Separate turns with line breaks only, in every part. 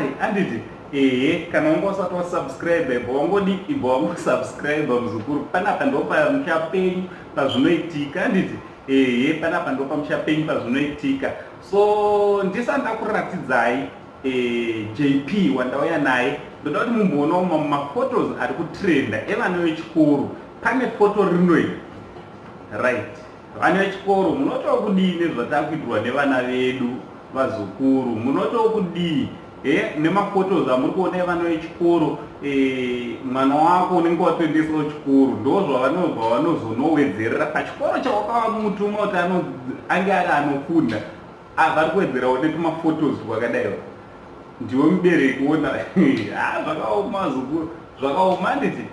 zvakare handiti kana unge usati wasubscribe bongodi ibongo subscribe muzukuru panapa ndo pamusha penyu pazvinoitika handiti panapa ndo pamusha penyu pazvinoitika. So ndisanda kuratidzai JP wandauya naye ndoda kuti mumboonawo maphotos ari kutrenda evana vechikoro. Pane photo rinoi right, vana vechikoro munotawo kudii nezvatakuitirwa nevana vedu vazukuru, munotawo kudii nemaphotos amuri kuona evana vechikoro. Mwana wako unenge watoendesawo chikoro ndo zvavanobva vanozonowedzerera pachikoro chawakaamutuma kuti ange ari anofunda vari kuwedzerawo netumaphotos twakadaiwo. Ndiwe mubereki wona zvakaoma zukuru, zvakaoma handiti.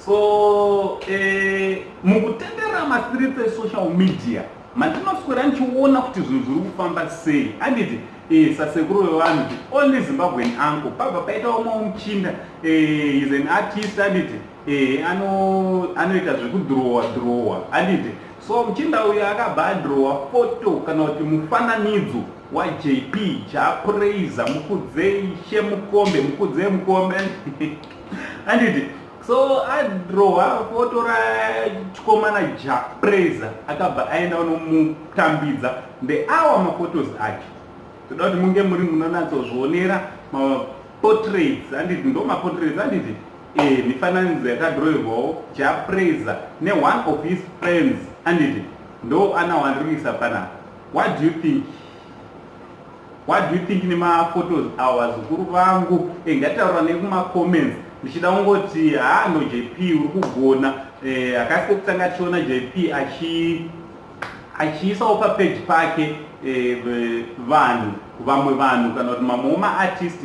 So mukutenderera mastreets esocial media mandinoswera ndichiona kuti zvinhu zviri kufamba sei handiti. Sasekuru vevanhu only Zimbabwean uncle pabva paitawo mumwe muchinda is an artist handiti, anoita zvekudhirowa handiti. So muchinda uyu akabva adhirowa foto kana kuti mufananidzo waJP Japraiser Mukudze Mukombe handiti. So adhirowa foto rachikomana Japraiser akabva aenda unomutambidza ndeawa maphotos ake. Toda kuti munge muri munonatsozvionera maportraits handiti, ndo maportraits handiti. Mifananidzo yakadhirowerwawo Japraiser one of his friends handiti, ndo anawandirisa panapa. What do you think? What do you think nemaphotos awa zukuru vangu? Ngataura nekumacomments ndichida kungoti no JP uri kugona. Akasi kutanga tiona JP achiisawo papage pake vanhu, vamwe vanhu kana kuti mamwe maartist.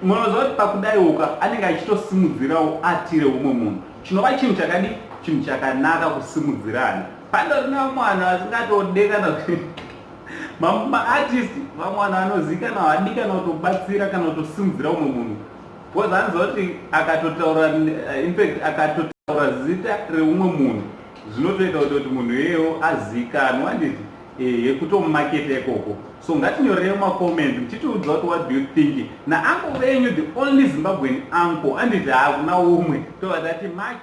Munoziva kuti pakudaiwoka anenge achitosimudzirawo atire umwe munhu, chinova chinhu chakadi, chinhu chakanaka kusimudzirana. Pandorina mwana asingatode kana maartist vamwana vanozikana vadi kana kutobatsira kana kutosimudzira umwe munhu. Because anoziva kuti akatotaura, infact akatotaura zita reumwe munhu zvinotoita kuti munhu iyeyo azikanwa handiti yekutomumaketa ikoko. So ngatinyorere mumakomment muchitiudza kuti what do you think. Naanko venyu the only Zimbabwean uncle handiti hakuna umwe tovadati Mark